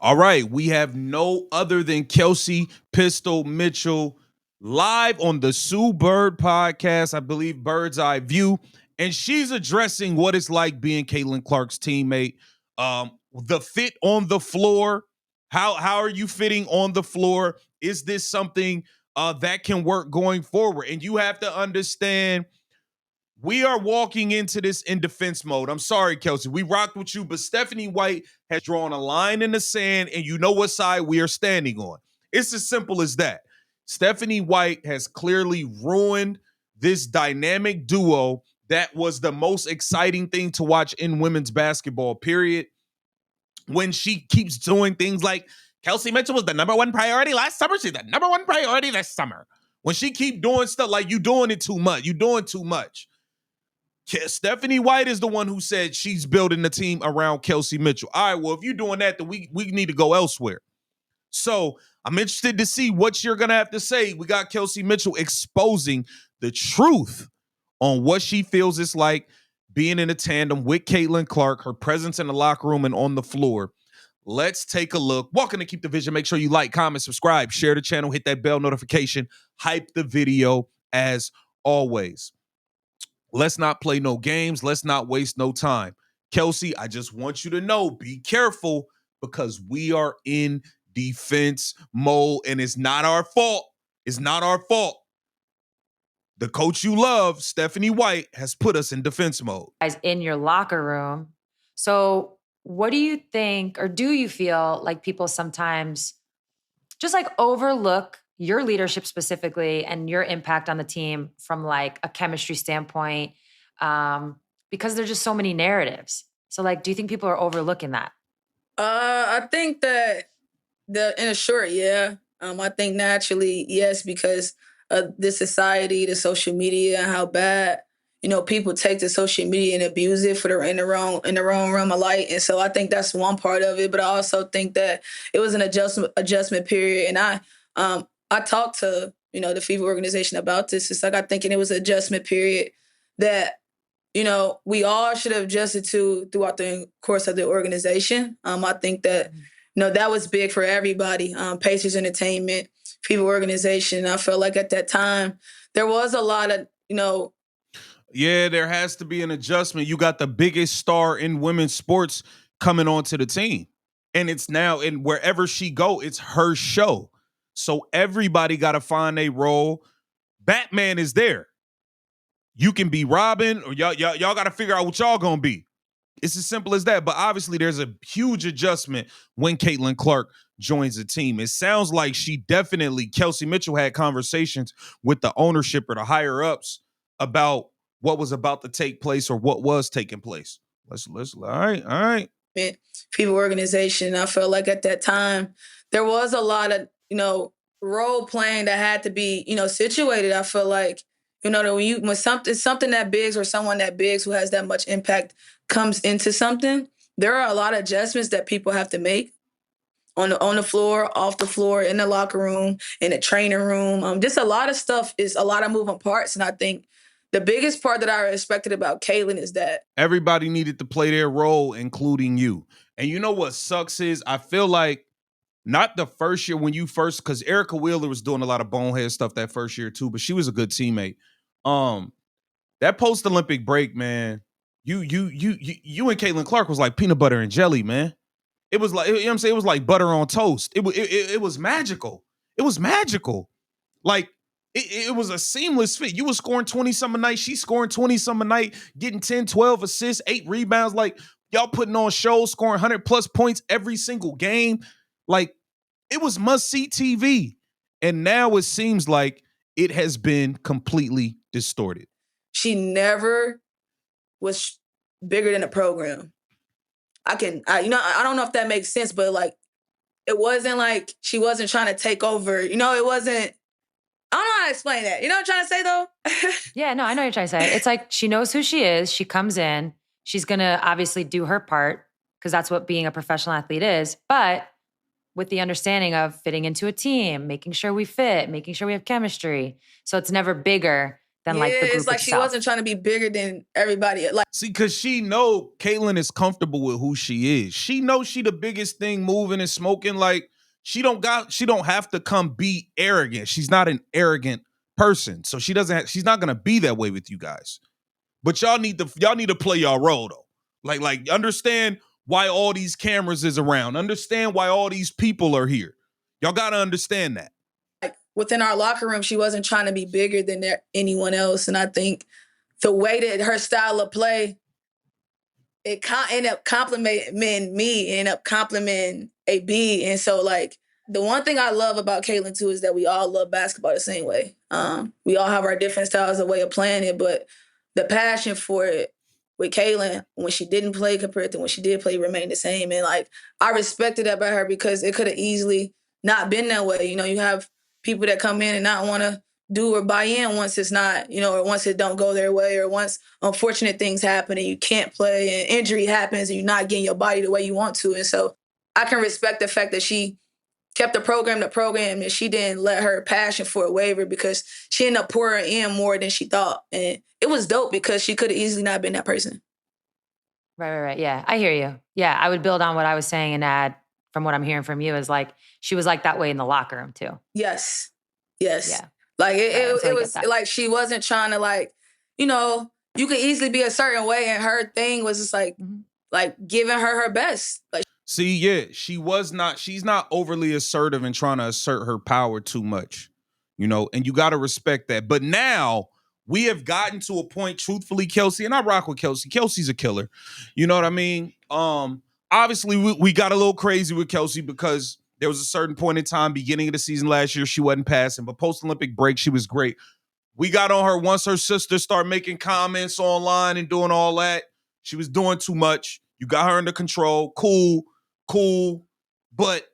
All right, we have no other than Kelsey Pistol Mitchell live on the Sue Bird podcast, I believe Bird's Eye View, and she's addressing what it's like being Caitlin Clark's teammate, the fit on the floor. How are you fitting on the floor? Is this something that can work going forward? And you have to understand, we are walking into this in defense mode. I'm sorry, Kelsey. We rocked with you, but Stephanie White has drawn a line in the sand, and you know what side we are standing on. It's as simple as that. Stephanie White has clearly ruined this dynamic duo that was the most exciting thing to watch in women's basketball, period. When she keeps doing things like Kelsey Mitchell was the number one priority last summer, she's the number one priority this summer. When she keep doing stuff like you doing it too much, you doing too much. Stephanie White is the one who said she's building the team around Kelsey Mitchell. All right, well, if you're doing that, then we need to go elsewhere. So I'm interested to see what you're going to have to say. We got Kelsey Mitchell exposing the truth on what she feels it's like being in a tandem with Caitlin Clark, her presence in the locker room and on the floor. Let's take a look. Welcome to Keep the Vision. Make sure you like, comment, subscribe, share the channel, hit that bell notification, hype the video as always. Let's not play no games. Let's not waste no time. Kelsey, I just want you to know, be careful because we are in defense mode and it's not our fault. It's not our fault. The coach you love, Stephanie White, has put us in defense mode. Guys in your locker room. So what do you think, or do you feel like people sometimes just like overlook your leadership specifically and your impact on the team from like a chemistry standpoint, because there's just so many narratives. So like, do you think people are overlooking that? I think that in a short, yeah. I think naturally, yes, because of the society, the social media, and how bad, people take to social media and abuse it for in the wrong realm of light. And so I think that's one part of it. But I also think that it was an adjustment period. And I talked to, the FIBA organization about this. It's like, I think it was an adjustment period that, we all should have adjusted to throughout the course of the organization. I think that, that was big for everybody. Pacers Entertainment, FIBA organization. I felt like at that time, there was a lot of, Yeah, there has to be an adjustment. You got the biggest star in women's sports coming onto the team. And it's now, and wherever she go, it's her show. So everybody got to find a role. Batman is there. You can be Robin, or y'all got to figure out what y'all gonna be. It's as simple as that. But obviously, there's a huge adjustment when Caitlin Clark joins the team. It sounds like Kelsey Mitchell had conversations with the ownership or the higher ups about what was about to take place or what was taking place. Let's all right. FIBA organization. I felt like at that time there was a lot of role playing that had to be situated. I feel like when something that big or someone that big who has that much impact comes into something, there are a lot of adjustments that people have to make on the floor, off the floor, in the locker room, in the training room. Just a lot of stuff is a lot of moving parts, and I think the biggest part that I respected about Caitlin is that everybody needed to play their role, including you. And you know what sucks is I feel like not the first year when you first, because Erica Wheeler was doing a lot of bonehead stuff that first year too, but she was a good teammate. That post-Olympic break, man, you and Caitlin Clark was like peanut butter and jelly, man. It was like, what I'm saying? It was like butter on toast. It was magical. It was magical. Like, it was a seamless fit. You were scoring 20-some a night. She's scoring 20-some a night, getting 10, 12 assists, 8 rebounds. Like, y'all putting on shows, scoring 100-plus points every single game. Like, it was must-see TV. And now it seems like it has been completely distorted. She never was bigger than the program. I don't know if that makes sense, but like, it wasn't like she wasn't trying to take over. It wasn't, I don't know how to explain that. You know what I'm trying to say though? Yeah, no, I know what you're trying to say. It's like, she knows who she is. She comes in, she's going to obviously do her part because that's what being a professional athlete is. But with the understanding of fitting into a team, making sure we fit, making sure we have chemistry. So it's never bigger than like the group it's like itself. she wasn't trying to be bigger than everybody. Like, see, because she know Caitlyn is comfortable with who she is. She knows she the biggest thing moving and smoking. Like, she don't have to come be arrogant. She's not an arrogant person. So she's not gonna be that way with you guys. But y'all need to play y'all role though. Like understand why all these cameras is around. Understand why all these people are here. Y'all gotta understand that. like within our locker room, she wasn't trying to be bigger than anyone else. And I think the way that her style of play, it ended up complimenting me, ended up complimenting AB. And so, like, the one thing I love about Caitlyn, too, is that we all love basketball the same way. We all have our different styles of way of playing it, but the passion for it with Caitlyn, when she didn't play compared to when she did play, remained the same. And, like, I respected that about her because it could have easily not been that way. You know, you have people that come in and not want to do or buy in once it's not, you know, or once it don't go their way, or once unfortunate things happen and you can't play and injury happens and you're not getting your body the way you want to. And so I can respect the fact that she kept the program and she didn't let her passion for it waver because she ended up pouring in more than she thought. And it was dope because she could have easily not been that person. Right. Yeah, I hear you. Yeah, I would build on what I was saying and add from what I'm hearing from you is like, she was like that way in the locker room too. Yes. Yeah. Like it so was like she wasn't trying to, like, you know, you could easily be a certain way, and her thing was just like like giving her best. Like, see, yeah, she's not overly assertive and trying to assert her power too much, you know, and you got to respect that. But now we have gotten to a point, truthfully, Kelsey, and I rock with Kelsey. Kelsey's a killer. You know what I mean? Obviously we got a little crazy with Kelsey because there was a certain point in time, beginning of the season last year, she wasn't passing, but post-Olympic break, she was great. We got on her once her sister started making comments online and doing all that. She was doing too much. You got her under control. Cool. But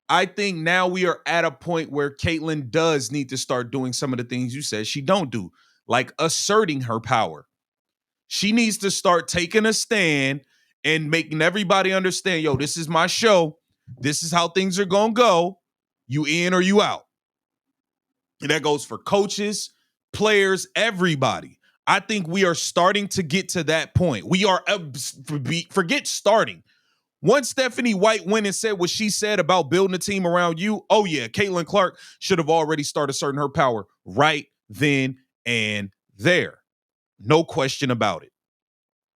I think now we are at a point where Caitlyn does need to start doing some of the things you said she don't do, like asserting her power. She needs to start taking a stand and making everybody understand, yo, this is my show. This is how things are going to go. You in or you out. And that goes for coaches, players, everybody. I think we are starting to get to that point. We are, forget starting. Once Stephanie White went and said what she said about building a team around you, oh yeah, Caitlin Clark should have already started asserting her power right then and there. No question about it.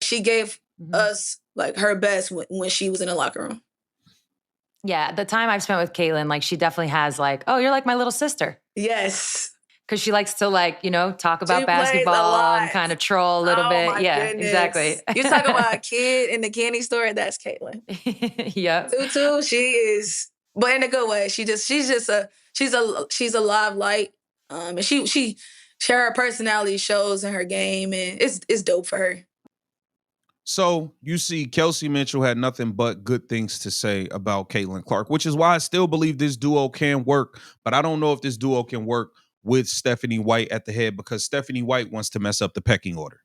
she gave us like her best when she was in the locker room. Yeah, the time I've spent with Caitlyn, like she definitely has like, oh, you're like my little sister. Yes. Because she likes to like, you know, talk about She plays a basketball lot. and kind of troll a little bit. My Yeah, goodness. exactly. You talk about a kid in the candy store, that's Caitlyn. Yep. Tutu, she is, but in a good way. She's a live light. And she her personality shows in her game, and it's dope for her. So you see, Kelsey Mitchell had nothing but good things to say about Caitlin Clark, which is why I still believe this duo can work. But I don't know if this duo can work with Stephanie White at the head, because Stephanie White wants to mess up the pecking order.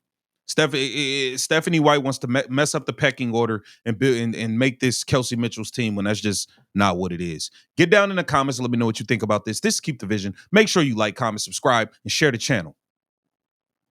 Stephanie White wants to mess up the pecking order and build and make this Kelsey Mitchell's team when that's just not what it is. Get down in the comments and let me know what you think about this. This is Keep the Vision. Make sure you like, comment, subscribe, and share the channel.